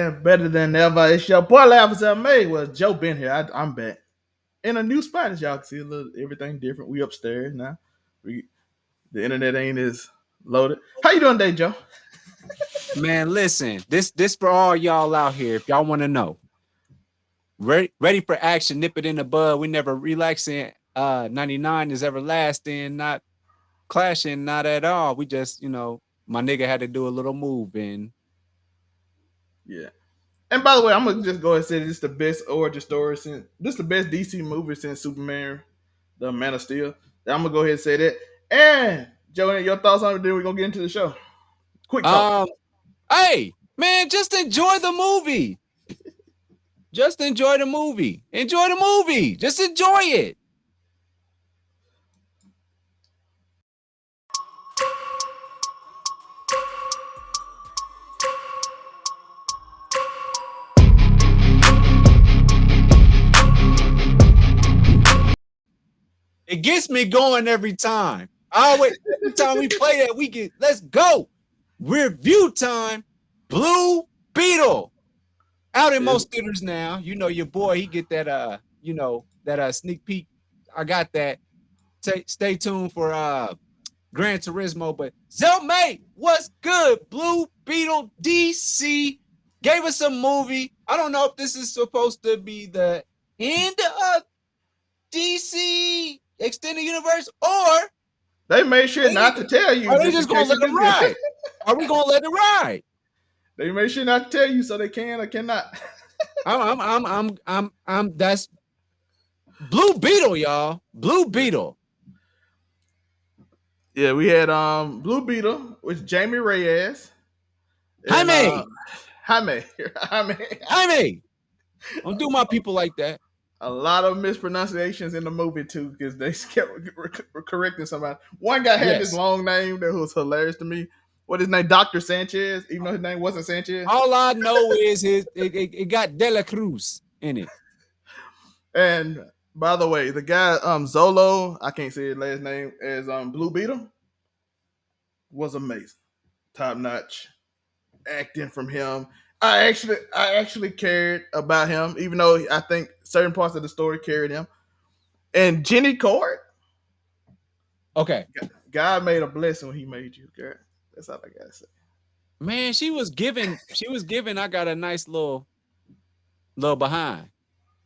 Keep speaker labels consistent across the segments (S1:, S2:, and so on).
S1: man? Better than ever. It's your boy Officer May. Well, Joe been here. I'm back in a new spot. As y'all can see, a little everything different. We upstairs now. The internet ain't as loaded. How you doing today, Joe?
S2: Man, listen, this for all y'all out here. If y'all want to know, ready for action, nip it in the bud. We never relaxing. 99 is everlasting, not clashing, not at all. We just, my nigga had to do a little move and
S1: Yeah. And by the way, I'm gonna just go ahead and say this is the best origin story since this is the best DC movie since Superman, the Man of Steel. I'm gonna go ahead and say that. And Joe, your thoughts on it? Then we're gonna get into the show. Quick talk.
S2: Hey, man, just enjoy the movie. Just enjoy the movie. Enjoy the movie. Just enjoy it. It gets me going every time. Every time we play that, let's go. Review time. Blue Beetle. Out in most theaters now. You know your boy, he get that that sneak peek. I got that. Stay tuned for Gran Turismo. But Zelmay, what's good? Blue Beetle DC gave us a movie. I don't know if this is supposed to be the end of DC Extended Universe, or
S1: they made sure not to tell you.
S2: Are they just gonna let it ride? Are we gonna let it ride?
S1: They made sure not to tell you so they can or cannot.
S2: I'm that's Blue Beetle, y'all. Blue Beetle.
S1: Yeah, we had Blue Beetle with Jaime Reyes.
S2: Jaime.
S1: Don't
S2: do my people like that.
S1: A lot of mispronunciations in the movie too, because they kept correcting somebody. One guy had this long name that was hilarious to me. What his name? Dr. Sanchez, even though his name wasn't Sanchez.
S2: All I know is it got De La Cruz in it.
S1: And by the way, the guy Xolo, I can't say his last name, as Blue Beetle, was amazing, top notch acting from him. I actually cared about him, even though I think certain parts of the story carried him. And Jenny Cord,
S2: okay,
S1: God made a blessing when He made you, girl. That's all I gotta say.
S2: Man, she was giving. I got a nice little behind.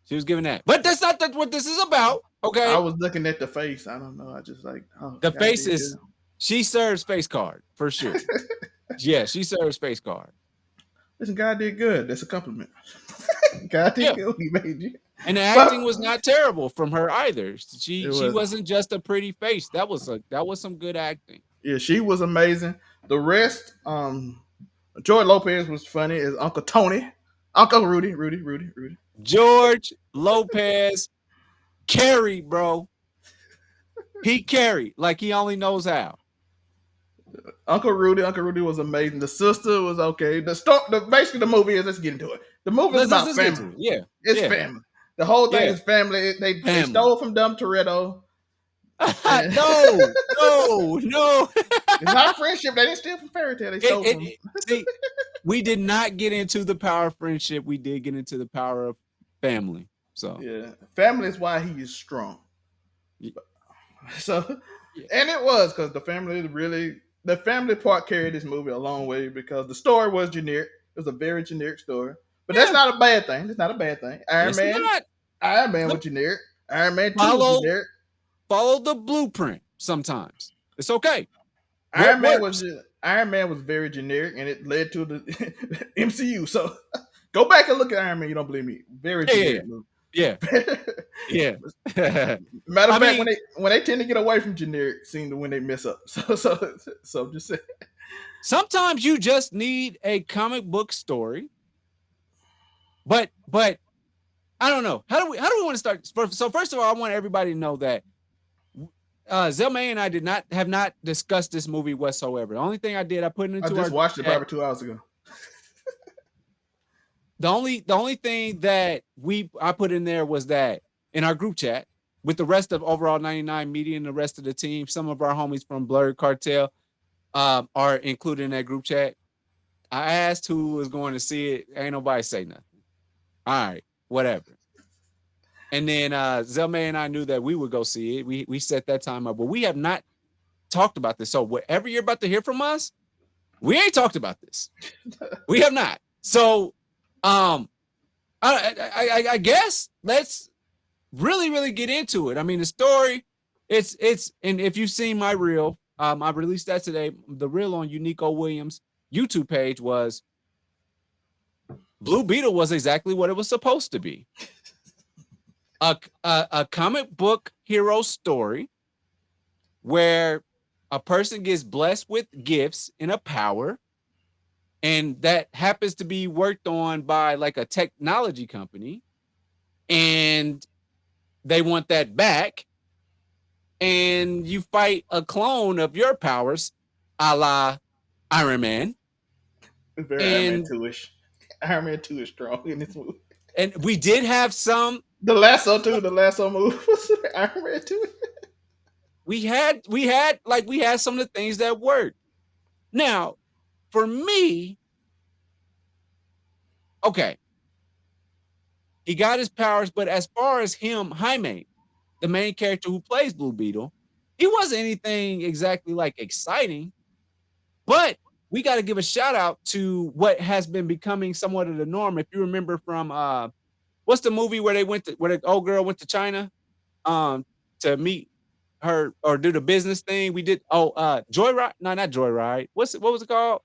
S2: She was giving that, but that's not what this is about. Okay,
S1: I was looking at the face. I don't know. I just like
S2: the face is. She serves face card for sure. Yeah, she serves face card.
S1: Listen, God did good. That's a compliment. God did good. He made you.
S2: And the acting was not terrible from her either. She wasn't just a pretty face. That was some good acting.
S1: Yeah, she was amazing. The rest, George Lopez was funny as Uncle Tony, Uncle Rudy.
S2: George Lopez carried, bro. He carried like he only knows how.
S1: Uncle Rudy was amazing. The sister was okay. Basically the movie is, let's get into it. The movie is about family.
S2: Yeah,
S1: it's family. The whole thing is family. They stole from Dumb Toretto.
S2: No.
S1: It's not friendship. They didn't steal from Fairy Tale. They stole from.
S2: See, we did not get into the power of friendship. We did get into the power of family. So
S1: yeah, family is why he is strong. So, and it was because the family part carried this movie a long way because the story was generic. It was a very generic story, but that's not a bad thing. It's not a bad thing. Iron Man was generic. Iron Man 2 was generic.
S2: Follow the blueprint sometimes. It's okay.
S1: Iron Man was very generic, and it led to the MCU. So go back and look at Iron Man. You don't believe me? Very generic movie.
S2: Yeah.
S1: Matter of fact, when they tend to get away from generic, seem to when they mess up. So I'm just saying.
S2: Sometimes you just need a comic book story. But I don't know. How do we want to start? So first of all, I want everybody to know that Zelmay and I have not discussed this movie whatsoever. The only thing I did, I put it into.
S1: I just watched it probably 2 hours ago.
S2: The only thing that I put in there was that in our group chat with the rest of Overall 99 Media and the rest of the team, some of our homies from Blurred Cartel are included in that group chat. I asked who was going to see it. Ain't nobody say nothing. All right, whatever. And then Zelma and I knew that we would go see it. We set that time up, but we have not talked about this. So whatever you're about to hear from us, we ain't talked about this. We have not. So, I guess let's really get into it. I mean, the story, it's and if you've seen my reel, I released that today. The reel on Unico Williams' YouTube page was Blue Beetle was exactly what it was supposed to be. A comic book hero story where a person gets blessed with gifts and a power, and that happens to be worked on by like a technology company, and they want that back, and you fight a clone of your powers, a la Iron Man.
S1: It's very Iron Man
S2: And
S1: 2-ish. Iron Man 2 is strong in this movie.
S2: we did have some.
S1: The lasso too. The lasso move was Iron Man 2.
S2: We had some of the things that worked. Now, for me, okay, he got his powers, but as far as him, Jaime, the main character who plays Blue Beetle, he wasn't anything exactly like exciting. But we got to give a shout out to what has been becoming somewhat of the norm. If you remember from what's the movie where where the old girl went to China um to meet her or do the business thing? We did Joyride. No, not Joyride. What was it called?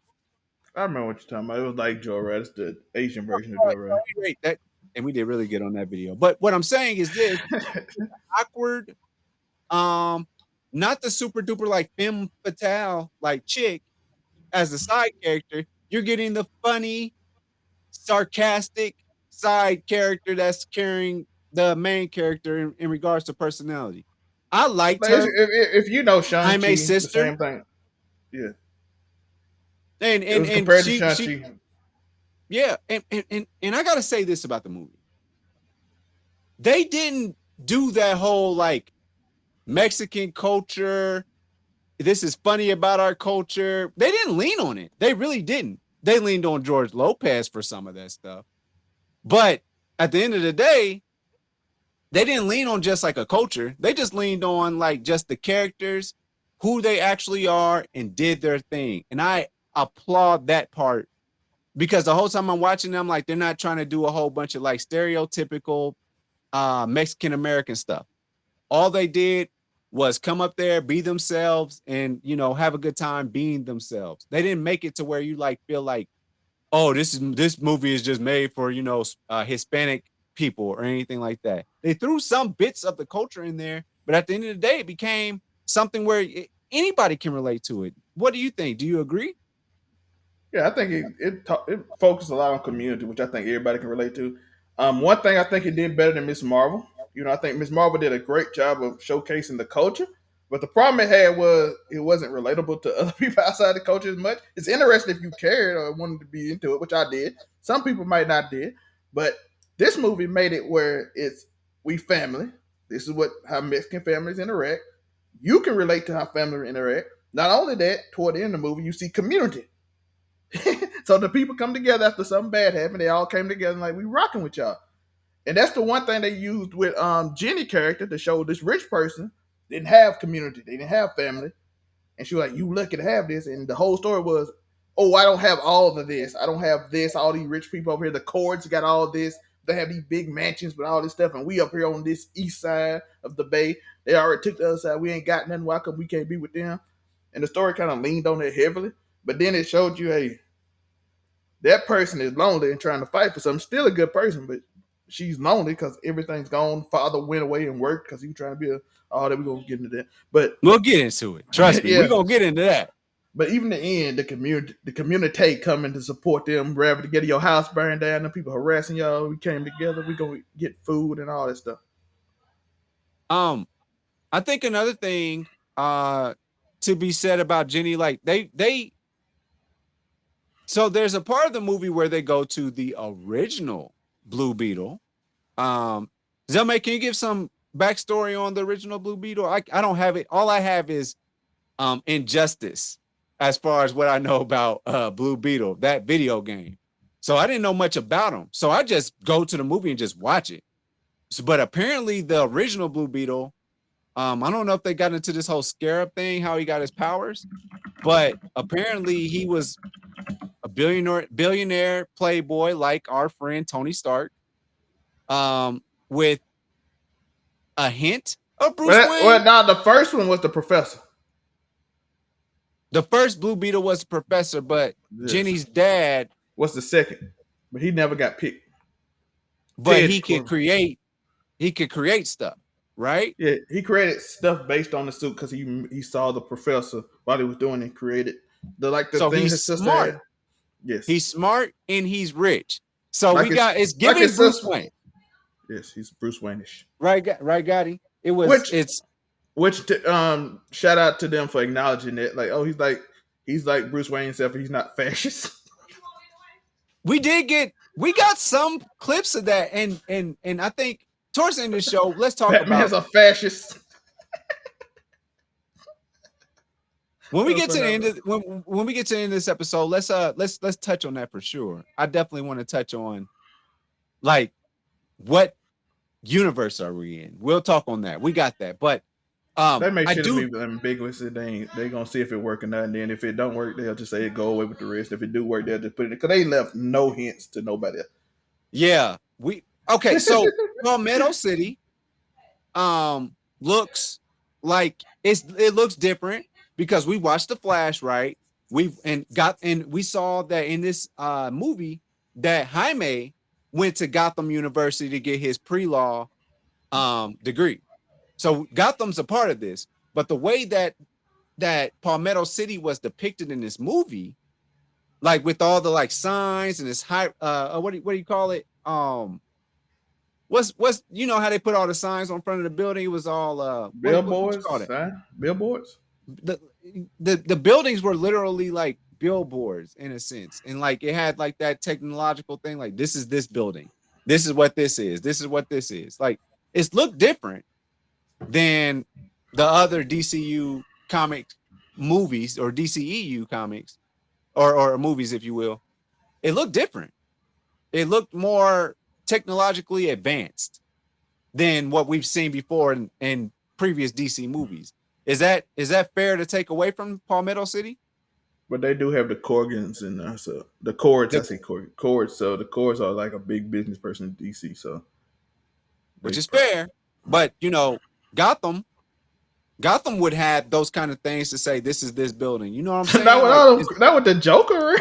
S1: I remember what you're talking about. It was like Joyride. It's the Asian version of Joyride.
S2: That, and we did really good on that video. But what I'm saying is this awkward, um, not the super duper like femme fatale like chick as a side character. You're getting the funny, sarcastic side character that's carrying the main character in regards to personality. I liked
S1: Like,
S2: her,
S1: if you know
S2: Jaime's
S1: Shang-Chi, the
S2: sister,
S1: same thing. Yeah.
S2: and
S1: It
S2: and
S1: was
S2: and
S1: compared to
S2: she
S1: Shang-Chi.
S2: yeah, and I gotta say this about the movie. They didn't do that whole like Mexican culture. This is funny about our culture. They didn't lean on it. They really didn't. They leaned on George Lopez for some of that stuff. But at the end of the day, they didn't lean on just like a culture. They just leaned on like just the characters, who they actually are, and did their thing. And I applaud that part because the whole time I'm watching them, like they're not trying to do a whole bunch of like stereotypical Mexican American stuff. All they did was come up there, be themselves, and have a good time being themselves. They didn't make it to where you like feel like, oh, this movie is just made for Hispanic people or anything like that. They threw some bits of the culture in there, but at the end of the day, it became something where anybody can relate to it. What do you think? Do you agree?
S1: Yeah, I think it focused a lot on community, which I think everybody can relate to. One thing I think it did better than Miss Marvel. I think Miss Marvel did a great job of showcasing the culture, but the problem it had was it wasn't relatable to other people outside the culture as much. It's interesting if you cared or wanted to be into it, which I did. Some people might not did, but this movie made it where it's we family. This is what how Mexican families interact. You can relate to how family interact. Not only that, toward the end of the movie, you see community. So the people come together after something bad happened. They all came together and like we rocking with y'all. And that's the one thing they used with Jenny character to show this rich person didn't have community. They didn't have family. And she was like, you lucky to have this. And the whole story was, oh, I don't have all of this. I don't have this. All these rich people over here. The Cords got all this. They have these big mansions with all this stuff. And we up here on this east side of the bay. They already took the other side. We ain't got nothing. Why come we can't be with them? And the story kind of leaned on it heavily. But then it showed you, hey, that person is lonely and trying to fight for something. Still a good person, but she's lonely because everything's gone. Father went away and worked because he was trying to be a. Oh, that we're gonna get into that. But
S2: We'll get into it. Trust me, we're
S1: yeah,
S2: gonna get into that.
S1: but even the end, the community coming to support them, rather to get your house burned down, and people harassing y'all. We came together. We gonna get food and all that stuff.
S2: Um, I think another thing to be said about Jenny, like they so there's a part of the movie where they go to the original Blue Beetle. Um, Zelme, can you give some backstory on the original Blue Beetle? I don't have it. All I have is Injustice as far as what I know about Blue Beetle, that video game. So I didn't know much about him. So I just go to the movie and just watch it. So, but apparently the original Blue Beetle, I don't know if they got into this whole Scarab thing, how he got his powers, but apparently he was a billionaire playboy like our friend Tony Stark, with a hint of Bruce
S1: Well,
S2: Wayne.
S1: now the first one was the professor.
S2: The first Blue Beetle was the professor, but
S1: Yes.
S2: Jenny's dad,
S1: What's the second? But he never got picked.
S2: but
S1: Ted.
S2: he could create stuff, right?
S1: Yeah, he created stuff based on the suit because he saw the professor while he was doing it and created the
S2: So
S1: thing
S2: he's
S1: his sister
S2: smart.
S1: had. Yes.
S2: He's smart and he's rich. So
S1: Like
S2: it's
S1: like
S2: giving
S1: his
S2: Bruce
S1: sister.
S2: Wayne,
S1: Yes, he's Bruce Wayne-ish.
S2: right? Right, Gotti.
S1: Which
S2: It's
S1: shout out to them for acknowledging it. Like, oh, he's like Bruce Wayne himself, he's not fascist.
S2: we got some clips of that, and I think towards the end of the show, let's talk
S1: Batman's
S2: about
S1: a fascist.
S2: when we get to the end of when we get to the end of this episode. Let's touch on that for sure. I definitely want to touch on like what universe are we in. We'll talk on that. We got that, but
S1: They make
S2: I
S1: sure to
S2: do.
S1: be ambiguous. They gonna see if it work or not, and then if it don't work, they'll just say it go away with the rest. If it do work, they'll just put it because they left no hints to nobody else.
S2: Yeah, okay. So Palmetto City looks like it looks different because we watched the Flash, right? We saw that in this movie that Jaime went to Gotham University to get his pre-law degree. So Gotham's a part of this, but the way that Palmetto City was depicted in this movie, like with all the like signs and this high what do you call it? What's you know how they put all the signs on front of the building? It was all what you
S1: Billboards,
S2: call it?
S1: billboards.
S2: The buildings were literally like billboards in a sense, and like it had like that technological thing, like this is this building, this is what this is what this is. Like it's looked different than the other DCU comic movies or DCEU comics or movies, if you will. It looked different. It looked more technologically advanced than what we've seen before in previous DC movies. Is that fair to take away from Palmetto City?
S1: But they do have the Corgans and so the Cords. I
S2: The,
S1: say Cords. So the Cords are like a big business person in DC. So
S2: which
S1: they
S2: is fair, but you know, Gotham would have those kind of things to say. This is this building. You know what I'm saying? Like,
S1: that with the Joker.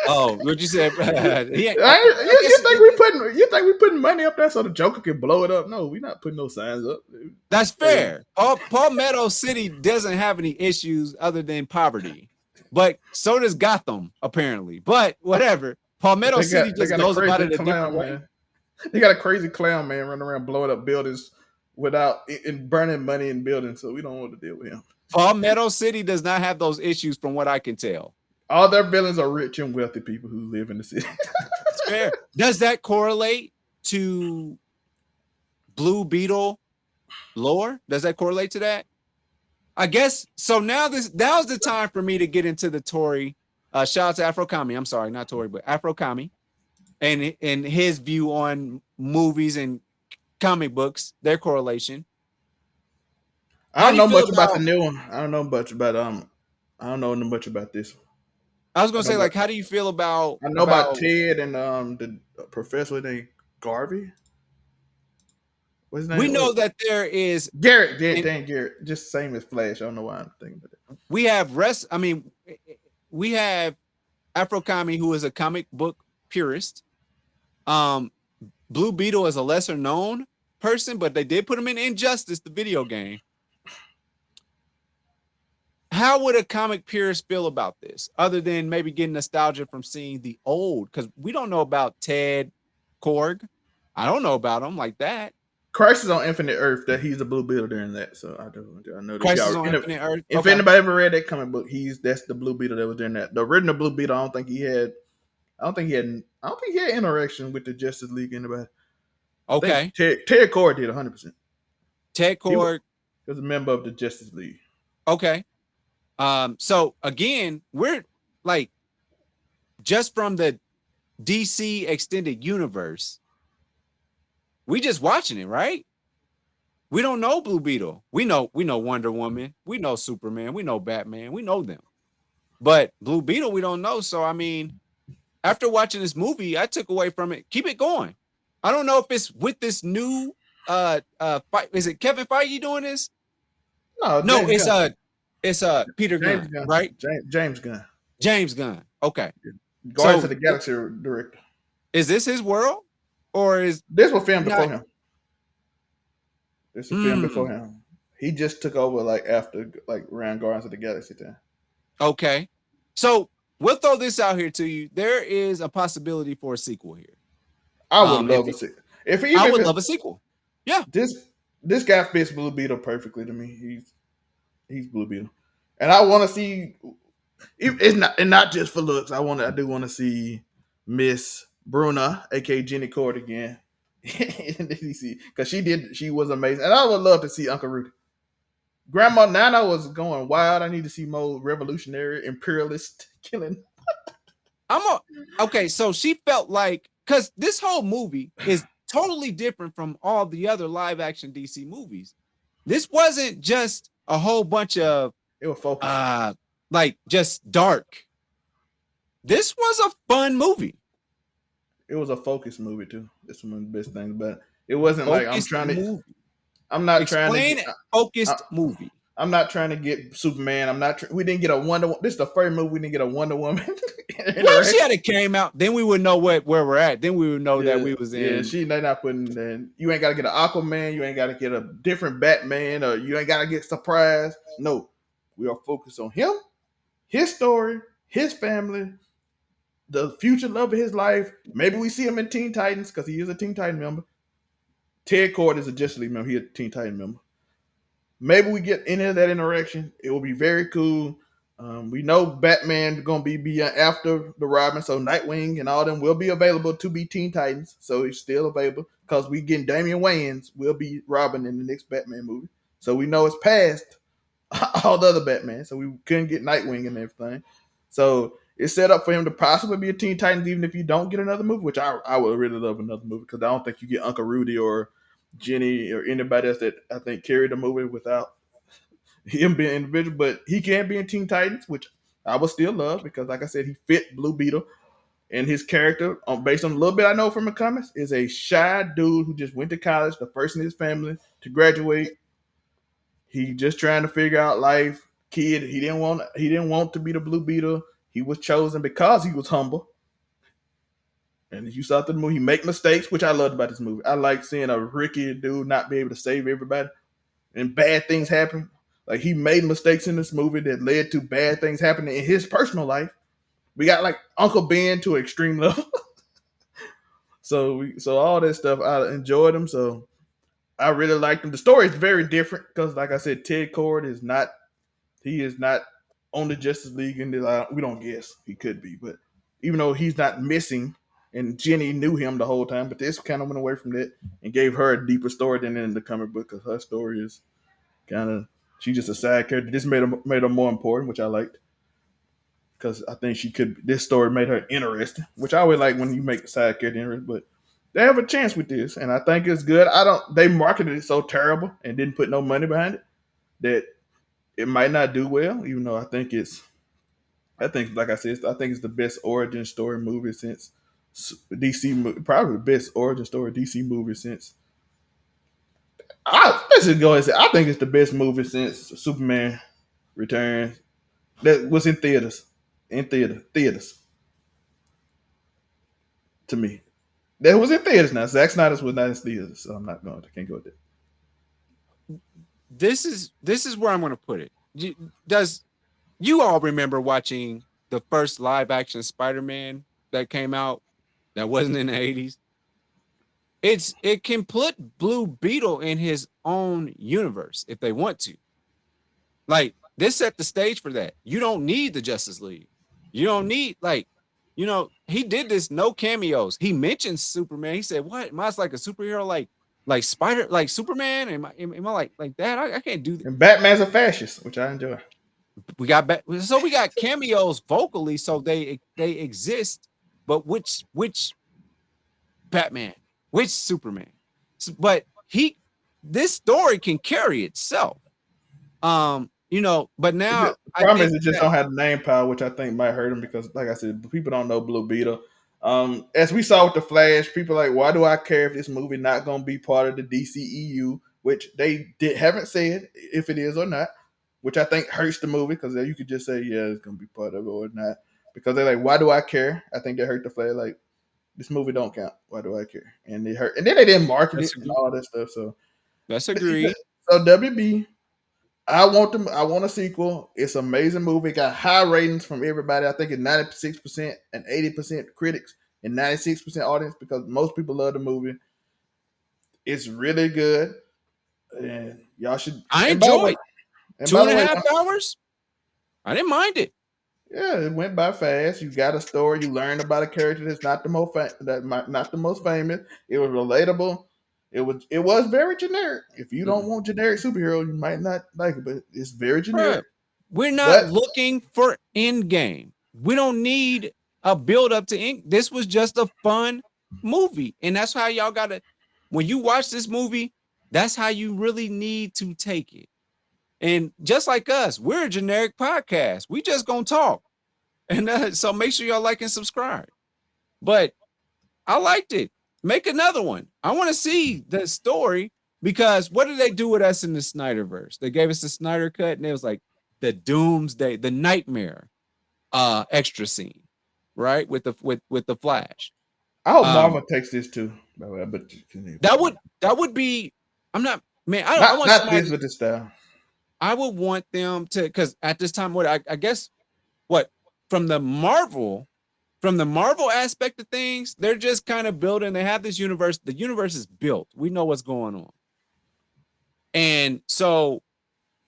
S2: oh, what you said?
S1: You think we putting money up there so the Joker can blow it up? No, we're not putting no signs up.
S2: That's fair. Palmetto City doesn't have any issues other than poverty, but so does Gotham apparently. But whatever, Palmetto City just goes about it a different way.
S1: They got a crazy clown man running around blowing up buildings without burning money in buildings, so we don't want to deal with him.
S2: Palmetto City does not have those issues, from what I can tell.
S1: All their villains are rich and wealthy people who live in the city.
S2: It's fair. Does that correlate to Blue Beetle lore? Does that correlate to that? I guess so. Now's the time for me to get into the Tory. Shout out to Afro Kami. I'm sorry, not Tory, but Afro Kami, and his view on movies and comic books, their correlation.
S1: I don't know much about the new one. I don't know much about I don't know much about this one.
S2: I was gonna say, like, how do you feel about?
S1: I know about Ted and the professor named Garvey. What's his name?
S2: We know that there is
S1: Garrett. Dang Garrett. Just same as Flash. I don't know why I'm thinking about it.
S2: We have Afro Kami, who is a comic book purist. Blue Beetle is a lesser known person, but they did put him in Injustice, the video game. How would a comic purist feel about this, other than maybe getting nostalgia from seeing the old? Because we don't know about Ted Korg. I don't know about him like that.
S1: Crisis on Infinite Earth, that he's the Blue Beetle during that. So I know that.
S2: Crisis on Infinite Earth.
S1: If anybody ever read that comic book, that's the Blue Beetle that was during that. The original Blue Beetle, I don't think he had interaction with the Justice League. Anybody?
S2: Okay.
S1: Ted Korg did 100%.
S2: Ted Korg
S1: was a member of the Justice League.
S2: Okay. So again, we're like just from the DC extended universe, we just watching it, right? We don't know Blue Beetle. We know Wonder Woman, we know Superman, we know Batman, we know them. But Blue Beetle, we don't know. So I mean, after watching this movie, I took away from it, keep it going. I don't know if it's with this new is it Kevin Feige doing this?
S1: No,
S2: No,
S1: James Gunn.
S2: it's Peter
S1: James
S2: Gunn,
S1: Gunn.
S2: right?
S1: James Gunn.
S2: James Gunn. Okay.
S1: Guardians of
S2: So
S1: the Galaxy director.
S2: is this his world? Or is
S1: This was filmed
S2: not
S1: before him. This was filmed before
S2: mm,
S1: him. He just took over like after like around Guardians of the Galaxy time.
S2: okay. So we'll throw this out here to you. There is a possibility for a sequel here.
S1: I would
S2: If
S1: love to
S2: it,
S1: see. If
S2: I
S1: even if
S2: would
S1: it's
S2: love a sequel. Yeah.
S1: this guy fits Blue Beetle perfectly to me. He's Blue Beetle, and I want to see. It's not and not just for looks. I do want to see Miss Bruna, aka Jenny Cord again in the DC because she was amazing, and I would love to see Uncle Rudy. Grandma Nana was going wild. I need to see more revolutionary imperialist killing.
S2: I'm a okay, so she felt like because this whole movie is totally different from all the other live action DC movies. This wasn't just a whole bunch of
S1: It was focused.
S2: uh like just dark. This was a fun movie.
S1: It was a focused movie too. That's one of the best things about it. It wasn't like
S2: Focused movie.
S1: I'm not trying to
S2: Explain
S1: get.
S2: it.
S1: I,
S2: Focused movie.
S1: I'm not trying to get Superman. I'm not. We didn't get a Wonder. This is the first movie we didn't get a Wonder Woman
S2: Well, if she
S1: interaction.
S2: had it came out, then we would know where we're at. Then we would know that
S1: Yeah,
S2: we was
S1: yeah.
S2: in.
S1: They not putting. Then you ain't got to get an Aquaman. You ain't got to get a different Batman, or you ain't got to get surprised. No, we are focused on him, his story, his family, the future love of his life. Maybe we see him in Teen Titans because he is a Teen Titan member. Ted Cord is a Justice League member. He a Teen Titan member. Maybe we get any of that interaction. It will be very cool. We know Batman going to be after the Robin, so Nightwing and all them will be available to be Teen Titans. So it's still available because we getting Damian Wayans will be Robin in the next Batman movie. So we know it's past all the other Batman. So we couldn't get Nightwing and everything. So it's set up for him to possibly be a Teen Titans, even if you don't get another movie, which I would really love another movie because I don't think you get Uncle Rudy or Jenny or anybody else that I think carried the movie without him being individual. But he can be in Teen Titans, which I would still love because, like I said, he fit Blue Beetle. And his character, based on a little bit I know from the comics, is a shy dude who just went to college, the first in his family to graduate. He just trying to figure out life. Kid, he didn't want to be the Blue Beetle. He was chosen because he was humble. And you saw through the movie, he make mistakes, which I loved about this movie. I like seeing a Ricky dude not be able to save everybody and bad things happen. Like he made mistakes in this movie that led to bad things happening in his personal life. We got like Uncle Ben to an extreme level. So all that stuff, I enjoyed them. So I really liked them. The story is very different because, like I said, Ted Cord is not. He is not on the Justice League, and we don't guess he could be. But even though he's not missing, and Jenny knew him the whole time, but this kind of went away from that and gave her a deeper story than in the comic book because her story is kind of she's just a side character. This made her more important, which I liked because I think she could. This story made her interesting, which I always like when you make a side character interesting. But they have a chance with this, and I think it's good. I don't. They marketed it so terrible and didn't put no money behind it that it might not do well. Even though I think it's. I think, like I said, I think it's the best origin story movie since DC. Probably the best origin story DC movie since. Let's just go and say I think it's the best movie since Superman Returns that was in theaters. Theaters to me. That was in theaters now. Zack Snyder's was not in theaters, so I'm not going. I can't go with that.
S2: This is where I'm going to put it. Does you all remember watching the first live action Spider-Man that came out that wasn't in the 80s? It can put Blue Beetle in his own universe if they want to. Like this set the stage for that. You don't need the Justice League. You don't need he did this no cameos. He mentioned Superman. He said, "What? Am I like a superhero like Superman? Am I like that? I can't do that."
S1: And Batman's a fascist, which I enjoy.
S2: we got cameos vocally, so they exist. But which Batman, which Superman? But he this story can carry itself. But now
S1: The
S2: I
S1: problem is
S2: think
S1: it just
S2: that
S1: don't have the name power, which I think might hurt him because, like I said, people don't know Blue Beetle. As we saw with the Flash, people are like, why do I care if this movie not going to be part of the DCEU? Which haven't said if it is or not, which I think hurts the movie because you could just say, yeah, it's going to be part of it or not. Because they're like, why do I care? I think they hurt the Flash. Like, this movie don't count. Why do I care? And they hurt, and then they didn't market it
S2: that's
S1: and all that stuff. So,
S2: that's agreed.
S1: so WB, I want them. I want a sequel. It's an amazing movie. It got high ratings from everybody. I think it's 96% and 80% critics and 96% audience because most people love the movie. It's really good, and y'all should.
S2: I
S1: And by the way,
S2: enjoyed
S1: and
S2: two
S1: by
S2: and
S1: the
S2: a
S1: way,
S2: half hours. I didn't mind it.
S1: yeah, it went by fast. You got a story. You learned about a character that's not the most not the most famous. It was relatable. It was very generic. If you don't
S2: Mm-mm.
S1: want generic superhero, you might not like it, but it's very generic.
S2: Bruh, we're not
S1: But
S2: looking for end game. We don't need a build up to end. This was just a fun movie, and that's how y'all gotta. When you watch this movie, that's how you really need to take it. And just like us, we're a generic podcast. We just gonna talk, and so make sure y'all like and subscribe. But I liked it. Make another one. I want to see the story because what did they do with us in the Snyderverse? They gave us the Snyder cut, and it was like the doomsday, the nightmare extra scene, right? With the Flash.
S1: I hope
S2: Um,
S1: Marvel takes this too. By the way, but
S2: that would be. I'm not man. I want
S1: not this
S2: somebody.
S1: with this style.
S2: I would want them to because at this time, what I guess what from the Marvel aspect of things, they're just kind of building. They have this universe. The universe is built. We know what's going on. And so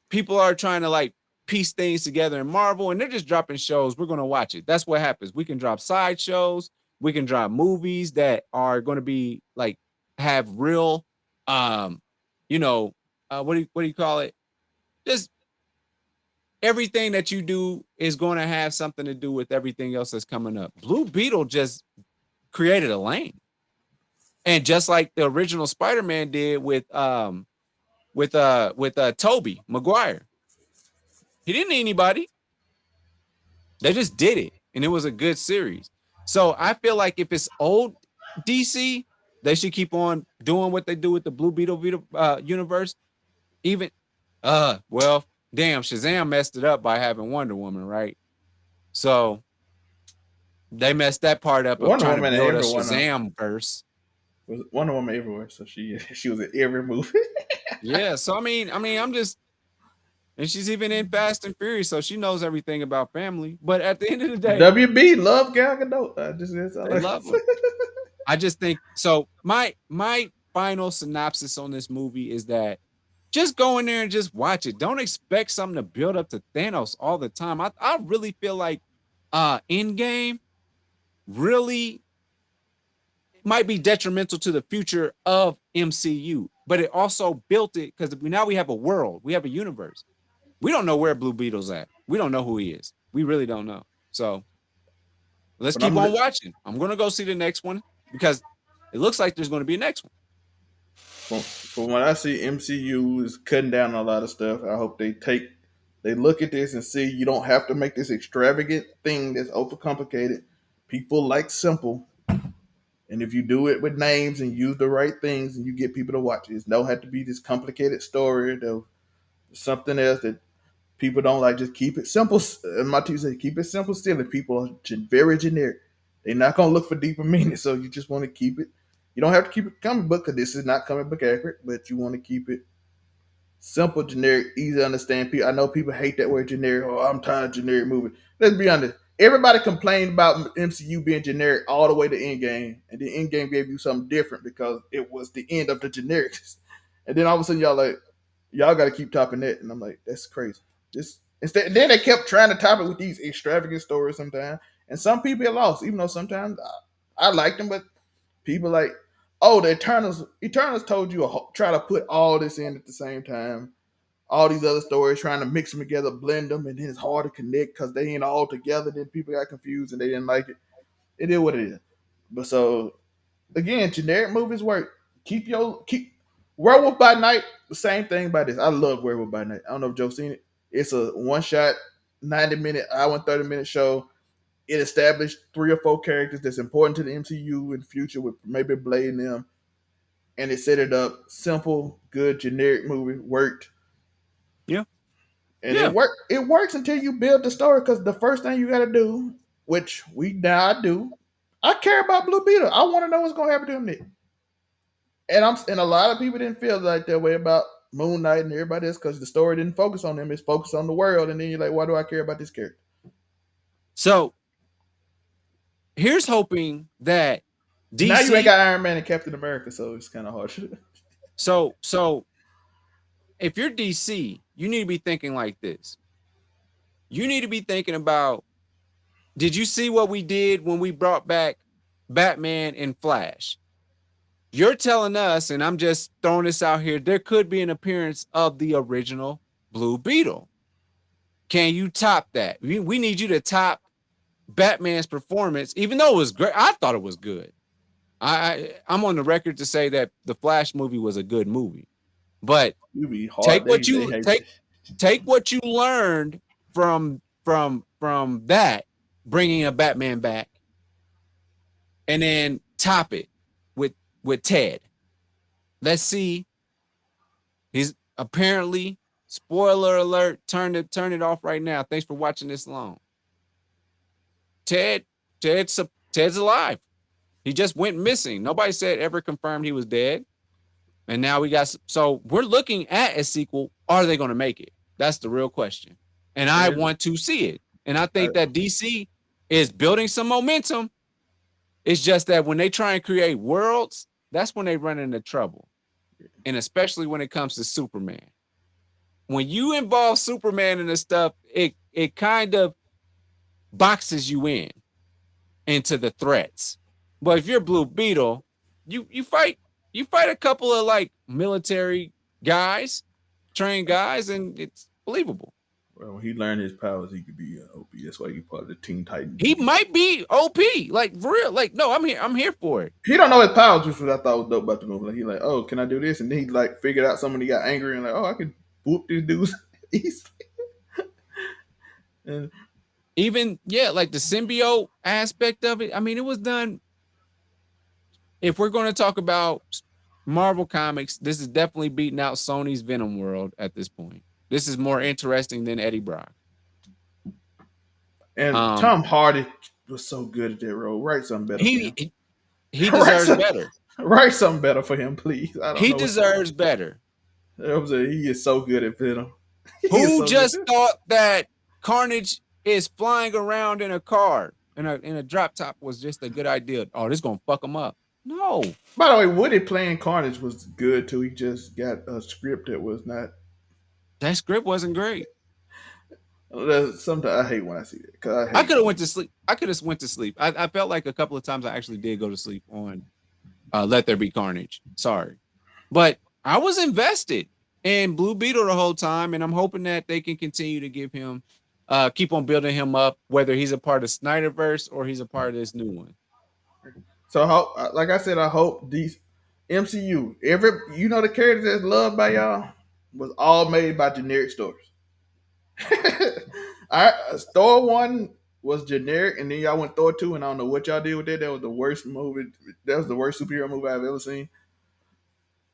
S2: people are trying to like piece things together in Marvel and they're just dropping shows. We're going to watch it. That's what happens. We can drop side shows. We can drop movies that are going to be like have real, um, you know, what do you call it? Just everything that you do is going to have something to do with everything else that's coming up. Blue Beetle just created a lane. And just like the original Spider-Man did with Toby Maguire. He didn't need anybody. They just did it. And it was a good series. So I feel like if it's old DC, they should keep on doing what they do with the Blue Beetle universe. Even well, damn, Shazam messed it up by having Wonder Woman, right? So they messed that part up of
S1: Wonder
S2: trying to
S1: Woman and
S2: build a
S1: everyone
S2: Shazam verse.
S1: was Wonder Woman everywhere, so she was in every movie.
S2: Yeah, so I'm just and she's even in Fast and Furious, so she knows everything about family. But at the end of the day,
S1: WB love Gal Gadot. That's all
S2: they
S1: I can
S2: love
S1: say.
S2: her. I just think so. My final synopsis on this movie is that just go in there and just watch it. Don't expect something to build up to Thanos all the time. I really feel like Endgame really might be detrimental to the future of MCU, but it also built it because now we have a world, we have a universe. We don't know where Blue Beetle's at. We don't know who he is. We really don't know. So let's
S1: But
S2: keep on watching. I'm gonna go see the next one because it looks like there's gonna be a next one.
S1: from what I see, MCU is cutting down on a lot of stuff. I hope they look at this and see you don't have to make this extravagant thing that's overcomplicated. People like simple, and if you do it with names and use the right things, and you get people to watch it, it don't have to be this complicated story. There's something else that people don't like. Just keep it simple. My teacher said, keep it simple still. And people are very generic. They're not going to look for deeper meaning. So you just want to keep it. You don't have to keep it comic book because this is not comic book accurate, but you want to keep it simple, generic, easy to understand. People, I know people hate that word generic. Oh, I'm tired of generic movies. Let's be honest. Everybody complained about MCU being generic all the way to Endgame, and then Endgame gave you something different because it was the end of the generics. And then all of a sudden, y'all got to keep topping that, and I'm like, that's crazy. Just instead, then they kept trying to top it with these extravagant stories sometimes, and some people get lost. Even though sometimes I like them, but people like, oh, the Eternals. Eternals told you try to put all this in at the same time. all these other stories, trying to mix them together, blend them, and then it's hard to connect because they ain't all together. Then people got confused and they didn't like it. It is what it is. But so again, generic movies work. Keep Werewolf by Night. The same thing by this. I love Werewolf by Night. I don't know if Joe's seen it. It's a one shot, 90-minute, hour and 30-minute show. It established 3 or 4 characters that's important to the MCU in the future with maybe Blade and them, and it set it up. Simple, good, generic movie worked,
S2: Yeah.
S1: and it
S2: Yeah.
S1: worked. It works until you build the story. Because the first thing you got to do, which we now I do, I care about Blue Beetle. I want to know what's going to happen to him next. And a lot of people didn't feel like that way about Moon Knight and everybody else because the story didn't focus on them. It's focused on the world, and then you're like, why do I care about this character?
S2: So here's hoping that
S1: Now you ain't
S2: DC.
S1: got Iron Man and Captain America, so it's kind of hard.
S2: So if you're DC, you need to be thinking like this. You need to be thinking about, did you see what we did when we brought back Batman and Flash? You're telling us, and I'm just throwing this out here, there could be an appearance of the original Blue Beetle. Can you top that? We need you to top Batman's performance, even though it was great. I thought it was good. I'm on the record to say that the Flash movie was a good movie, but
S1: You be hard.
S2: take what
S1: They
S2: you
S1: hate
S2: take take what you learned from that, bringing a Batman back, and then top it with Ted. Let's see. He's apparently, spoiler alert, turn it off right now. Thanks for watching this long. Ted's alive. He just went missing. Nobody said ever confirmed he was dead. And now we're looking at a sequel. Are they going to make it? That's the real question. And I want to see it. And I think that DC is building some momentum. It's just that when they try and create worlds, that's when they run into trouble. And especially when it comes to Superman. When you involve Superman in this stuff, it kind of boxes you into the threats. But if you're Blue Beetle, you fight a couple of like military guys, trained guys, and it's believable.
S1: Well, when he learned his powers, he could be OP. That's why he part of the Teen Titans.
S2: He might be OP, like for real. Like, no, I'm here for it.
S1: He don't know his powers, which was I thought was dope about the movie. Like he like, oh, can I do this? And then he like figured out somebody got angry and like, oh, I could whoop these dudes easily. And
S2: Even like the symbiote aspect of it. I mean, it was done. If we're going to talk about Marvel Comics, this is definitely beating out Sony's Venom world at this point. This is more interesting than Eddie Brock.
S1: And Tom Hardy was so good at that role. Write something better for him.
S2: He deserves better.
S1: Write something better for him, please.
S2: He deserves better.
S1: He is so good at Venom.
S2: Who just thought that Carnage is flying around in a car in a drop top was just a good idea? Oh, this is gonna fuck him up. No.
S1: By the way, Woody playing Carnage was good too. He just got a script that was not.
S2: That script wasn't great.
S1: Sometimes I hate when I see it because
S2: I could have went to sleep. I felt like a couple of times I actually did go to sleep on Let There Be Carnage. Sorry, but I was invested in Blue Beetle the whole time, and I'm hoping that they can continue to give him, keep on building him up, whether he's a part of Snyderverse or he's a part of this new one.
S1: So, like I said, I hope these MCU, the characters that's loved by y'all was all made by generic stores. Thor 1 was generic, and then y'all went Thor 2, and I don't know what y'all did with that. That was the worst movie. That was the worst superhero movie I've ever seen.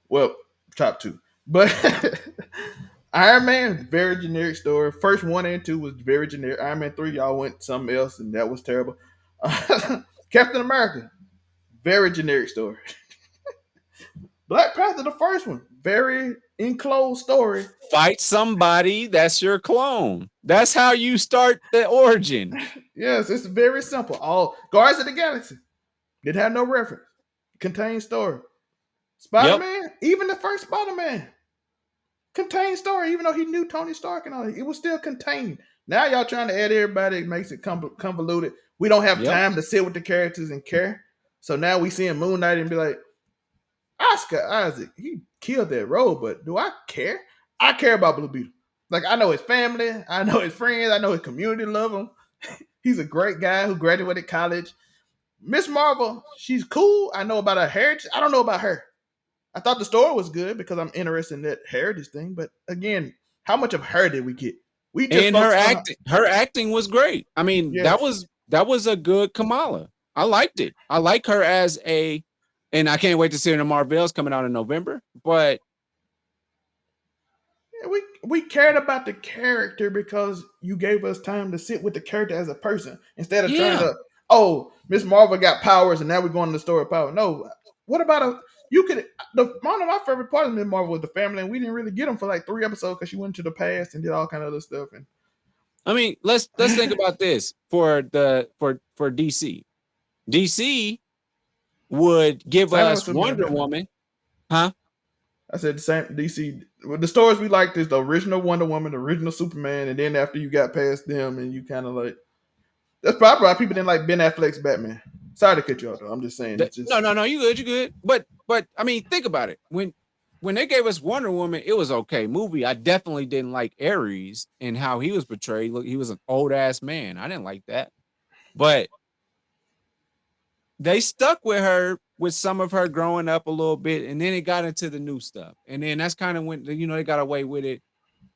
S1: Well, top 2. But Iron Man, very generic story. First 1 and 2 was very generic. Iron Man 3, y'all went something else, and that was terrible. Captain America, very generic story. Black Panther, the first one, very enclosed story.
S2: Fight somebody that's your clone. That's how you start the origin.
S1: Yes, it's very simple. All Guardians of the Galaxy didn't have no reference. Contained story. Spider-Man, even the first Spider-Man, contained story. Even though he knew Tony Stark and all that, it was still contained. Now y'all trying to add everybody, it makes it convoluted. We don't have time to sit with the characters and care. So now we seeing Moon Knight and be like, Oscar Isaac, he killed that role, but do I care? I care about Blue Beetle. Like I know his family, I know his friends, I know his community love him. He's a great guy who graduated college. Miss Marvel, she's cool. I know about her heritage. I don't know about her. I thought the story was good because I'm interested in that heritage thing. But again, how much of her did we get? We just
S2: And her
S1: focused on
S2: acting, her acting was great. I mean,
S1: yes,
S2: that was a good Kamala. I liked it. I like her as a, and I can't wait to see her in the Marvels coming out in November. But
S1: yeah, we cared about the character because you gave us time to sit with the character as a person instead of trying
S2: yeah,
S1: to. Oh, Miss Marvel got powers, and now we're going to the story of power. No, what about a? You could. One of my favorite parts of Miss Marvel was the family, and we didn't really get them for like 3 episodes because she went to the past and did all kind of other stuff. And
S2: I mean, let's think about this for DC. DC would give
S1: same with
S2: us
S1: Superman,
S2: Wonder
S1: Batman.
S2: Woman, huh?
S1: I said the same. DC. The stories we liked is the original Wonder Woman, the original Superman, and then after you got past them, and you kind of like that's probably why people didn't like Ben Affleck's Batman. Sorry to cut you off, though. I'm just saying it's
S2: No,
S1: just
S2: no, no, you good, you good. But I mean, think about it. When they gave us Wonder Woman, it was okay movie. I definitely didn't like Ares and how he was portrayed. Look, he was an old ass man. I didn't like that. But they stuck with her with some of her growing up a little bit, and then it got into the new stuff. And then that's kind of when they got away with it.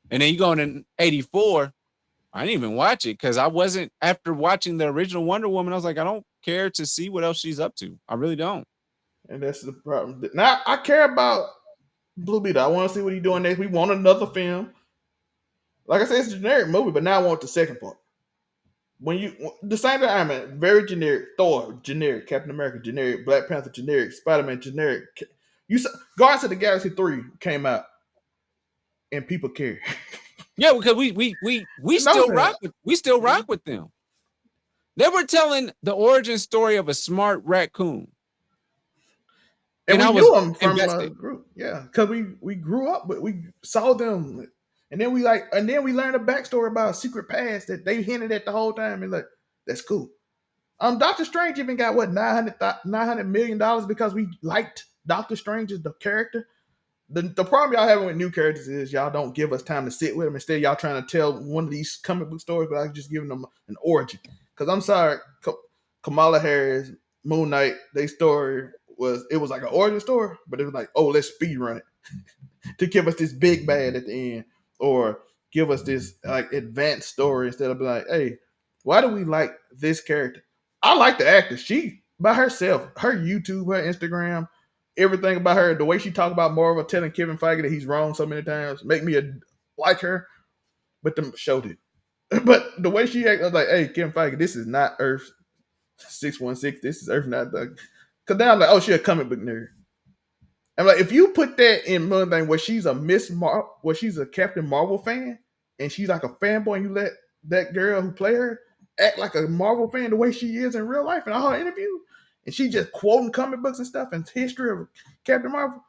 S2: And then you go into 84. I didn't even watch it because I wasn't after watching the original Wonder Woman. I was like, I don't care to see what else she's up to. I really don't.
S1: and that's the problem. Now I care about Blue Beetle. I want to see what he's doing next. We want another film. Like I said, it's a generic movie, but now I want the second part. When you the same thing, Iron Man, very generic. Thor, generic. Captain America, generic. Black Panther, generic. Spider Man, generic. You saw Guardians of the Galaxy 3 came out and people care.
S2: Yeah, because we
S1: No,
S2: still
S1: man.
S2: rock with them. They were telling the origin story of a smart raccoon,
S1: And
S2: and
S1: we
S2: I was
S1: knew them from
S2: invested.
S1: group, yeah, because we grew up, but we saw them, and then we like, and then we learned a backstory about a secret past that they hinted at the whole time, and like that's cool. Doctor Strange even got what $900 million because we liked Doctor Strange as the character. The problem y'all having with new characters is y'all don't give us time to sit with them. Instead, y'all trying to tell one of these comic book stories, but I just giving them an origin. Because I'm sorry, Kamala Harris, Moon Knight, their story was like an origin story, but it was like, oh, let's speed run it to give us this big bad at the end, or give us this like advanced story instead of being like, hey, why do we like this character? I like the actor. She by herself, her YouTube, her Instagram, everything about her, the way she talk about Marvel, telling Kevin Feige that he's wrong so many times, make me like her. But the show did. But the way she act, I was like, hey, Kevin Feige, this is not Earth 616. This is Earth not the. Because now I'm like, oh, she a comic book nerd. I'm like, if you put that in one thing where she's a where she's a Captain Marvel fan, and she's like a fanboy, and you let that girl who play her act like a Marvel fan the way she is in real life in all her interviews, and she just quoting comic books and stuff and history of Captain Marvel,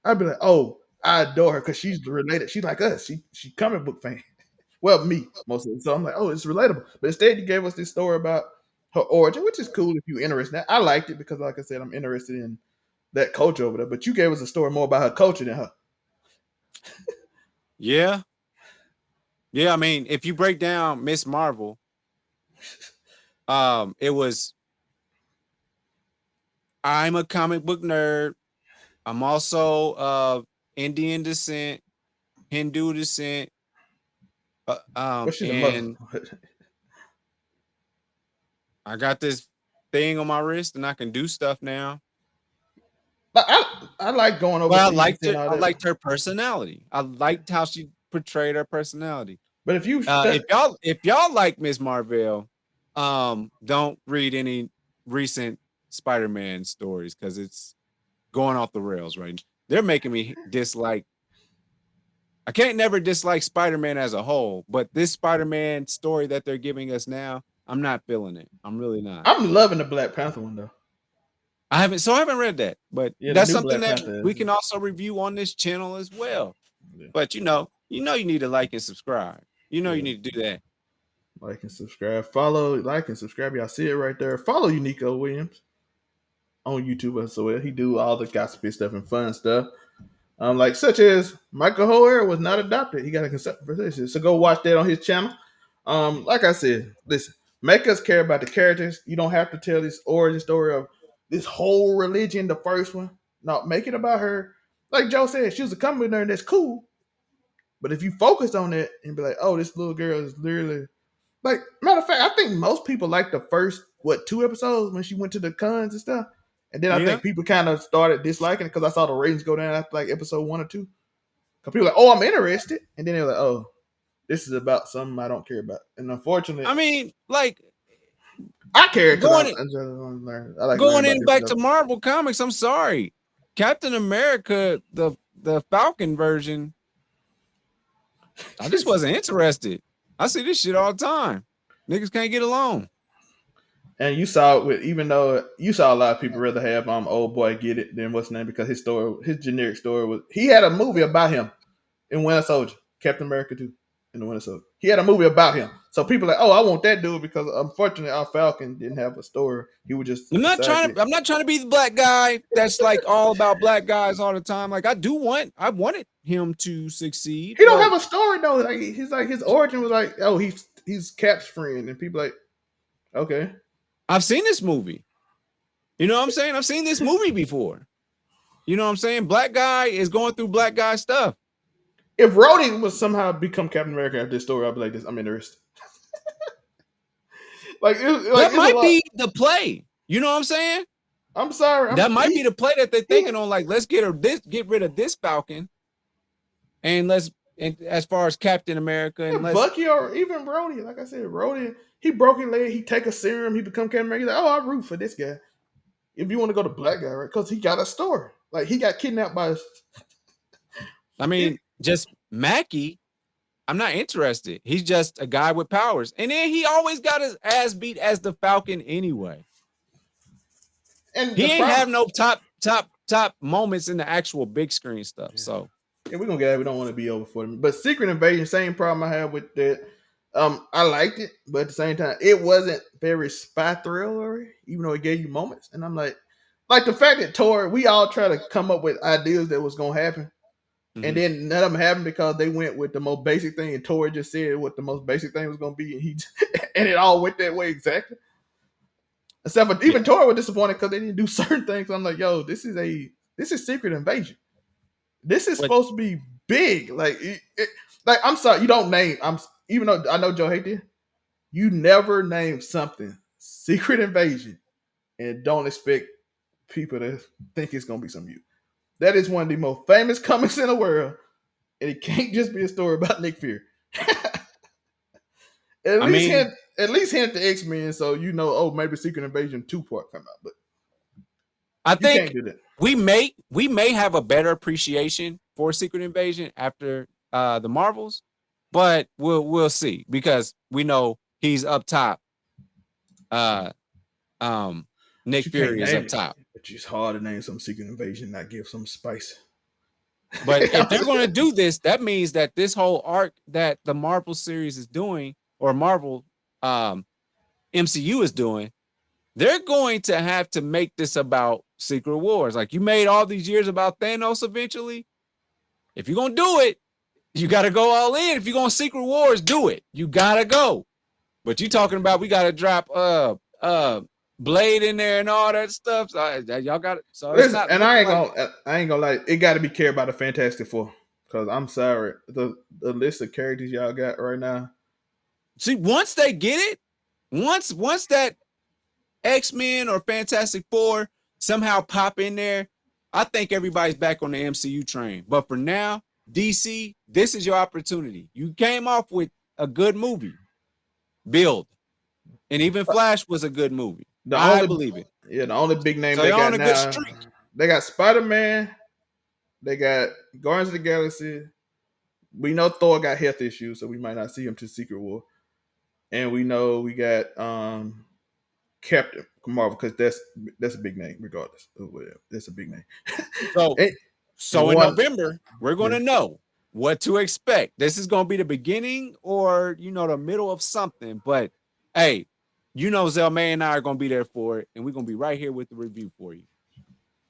S1: I'd be like, oh, I adore her because she's related. She's like us. She comic book fan. Well, me mostly. So I'm like, oh, it's relatable. But instead, you gave us this story about her origin, which is cool if you're interested. I liked it because, like I said, I'm interested in that culture over there. But you gave us a story more about her culture than her.
S2: Yeah, yeah. I mean, if you break down Miss Marvel, it was I'm a comic book nerd. I'm also Indian descent, Hindu descent,
S1: But she's a Muslim.
S2: and I got this thing on my wrist, and I can do stuff now.
S1: But I like going
S2: But
S1: overseas and seeing all
S2: I
S1: that.
S2: liked her personality. I
S1: Yeah.
S2: liked how she portrayed her personality.
S1: But if you stu-
S2: If y'all like Miss Marvel, don't read any recent Spider-Man stories because it's going off the rails, right? They're making me dislike. I can't never dislike Spider-Man as a whole, but this Spider-Man story that they're giving us now, I'm not feeling it. I'm really not.
S1: I'm loving the Black Panther one though.
S2: I haven't read that, but
S1: Yeah, the
S2: that's
S1: new
S2: something
S1: Black
S2: that
S1: Panther
S2: we
S1: is.
S2: can also review on this channel as well.
S1: Yeah,
S2: But you need to like and subscribe. You know you
S1: yeah.
S2: need to do that.
S1: Like and subscribe. Follow, like and subscribe. Y'all see it right there. Follow Unico Williams on YouTube as well. He do all the gossipy stuff and fun stuff. Like such as Michael Hoare was not adopted. He got a consent position. So go watch that on his channel. Like I said, listen, make us care about the characters. You don't have to tell this origin story of this whole religion, the first one. No, make it about her. Like Joe said, she was a company nerd. That's cool. But if you focus on it and be like, oh, this little girl is literally like, matter of fact, I think most people like the first two episodes when she went to the cons and stuff. And then I
S2: Yeah.
S1: think people kind of started disliking it because I saw the ratings go down after like episode 1 or 2. Because people were like, oh, I'm interested. And then they're like, oh, this is about something I don't care about. And unfortunately,
S2: I mean, like
S1: I care because
S2: going
S1: I just want to learn. I like learning
S2: going
S1: about
S2: in
S1: different
S2: back
S1: stuff.
S2: to Marvel Comics, I'm sorry. Captain America, the Falcon version, I just wasn't interested. I see this shit all the time. Niggas can't get along.
S1: And you saw it with, even though you saw a lot of people rather have old boy get it than what's his name, because his generic story was, he had a movie about him in Winter Soldier, Captain America 2 in the Winter Soldier. He had a movie about him. So people are like, oh, I want that dude because unfortunately our Falcon didn't have a story. He was just
S2: I'm
S1: a
S2: not trying
S1: sidekick.
S2: to. I'm not trying to be the black guy that's like all about black guys all the time. Like I wanted him to succeed,
S1: He don't
S2: but
S1: have a story though. Like he's like his origin was like, oh, he's Cap's friend, and people like, okay.
S2: I've seen this movie. You know what I'm saying? I've seen this movie before. You know what I'm saying? Black guy is going through black guy stuff.
S1: If Rhodey was somehow become Captain America after this story, I'd be like, this, I'm interested.
S2: That
S1: It's a
S2: might
S1: lot.
S2: be the play. You know what I'm saying?
S1: I'm sorry.
S2: That might be the play that they're
S1: he
S2: thinking on. Like, let's get rid of this Falcon, and as far as Captain America, and let's.
S1: Bucky or even Rhodey. Like I said, Rhodey, he broke his leg. He take a serum. He become Captain America. He's like, oh, I root for this guy. If you want to go to black guy, right? Because he got a story. Like he got kidnapped by.
S2: I mean, just Mackie. I'm not interested. He's just a guy with powers, and then he always got his ass beat as the Falcon anyway.
S1: And
S2: He
S1: the
S2: ain't have
S1: problem,
S2: no top moments in the actual big screen stuff. So
S1: yeah, we're gonna get it. We don't want to be over for them. But Secret Invasion, same problem I have with that. I liked it, but at the same time, it wasn't very spy thriller, even though it gave you moments. And I'm like the fact that Tor, we all try to come up with ideas that was gonna happen, and then none of them happened because they went with the most basic thing, and Tor just said what the most basic thing was gonna be, and he and it all went that way exactly. Except for even Tor was disappointed because they didn't do certain things. I'm like, yo, this is Secret Invasion. This is
S2: but
S1: supposed to be big. Like I'm sorry, you don't name. I'm even though I know Joe hate this, you never name something Secret Invasion and don't expect people to think it's gonna be some you. That is one of the most famous comics in the world, and it can't just be a story about Nick Fury. at
S2: I
S1: least
S2: mean,
S1: hint, at least hint the X Men, so you know. Oh, maybe Secret Invasion 2 part come out, but
S2: I
S1: you can't
S2: think
S1: do that.
S2: we may have a better appreciation for Secret Invasion after the Marvels, but we'll see because we know he's up top. Uh,
S1: But
S2: Nick
S1: you can't
S2: Fury is
S1: name
S2: up
S1: it.
S2: top.
S1: But it's hard to name some Secret Invasion, not give some spice.
S2: But if they're going to do this, that means that this whole arc that the Marvel series is doing, or Marvel MCU is doing, they're going to have to make this about Secret Wars. Like you made all these years about Thanos eventually. If you're going to do it, you got to go all in. If you're going to Secret Wars, do it. You got to go. But you talking about we got to drop Blade in there and all that stuff. So y'all got it. So it's
S1: Listen,
S2: not
S1: and
S2: looking like.
S1: I ain't gonna lie, it got to be cared by the Fantastic Four. Cause I'm sorry, the list of characters y'all got right now.
S2: See, once they get it, once that X-Men or Fantastic Four somehow pop in there, I think everybody's back on the MCU train. But for now, DC, this is your opportunity. You came off with a good movie, build, and even Flash was a good movie.
S1: The
S2: I
S1: only
S2: believe it.
S1: yeah, the only big name
S2: So
S1: they
S2: they're on
S1: got
S2: a good
S1: now,
S2: streak.
S1: they got Spider Man, they got Guardians of the Galaxy. We know Thor got health issues, so we might not see him to Secret War. And we know we got Captain Marvel because that's a big name, regardless of whatever. That's a big name.
S2: So,
S1: and, and
S2: so in
S1: one,
S2: November, we're going
S1: yeah.
S2: to know what to expect. This is going to be the beginning or, the middle of something. But, hey, Zell May and I are going to be there for it, and we're going to be right here with the review for you.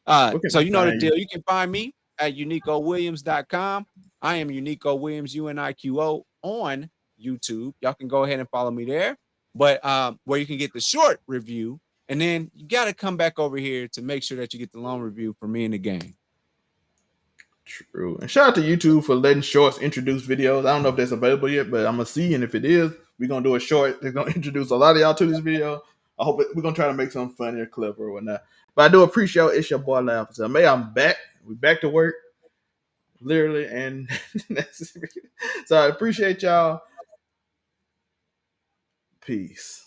S1: Where can
S2: So
S1: I
S2: you know the
S1: find you?
S2: deal. You can find me at uniquowilliams.com. I am Unico Williams, UNIQO, on YouTube. Y'all can go ahead and follow me there. But where you can get the short review, and then you got to come back over here to make sure that you get the long review for me and the game.
S1: True. And shout out to YouTube for letting shorts introduce videos. I don't know if that's available yet, but I'm gonna see. And if it is, we're gonna do a short. They're gonna introduce a lot of y'all to this video. I hope we're gonna try to make something funny or clever or whatnot. But I do appreciate it's your boy Laugh. So May I'm back. We back to work. Literally, and so I appreciate y'all. Peace.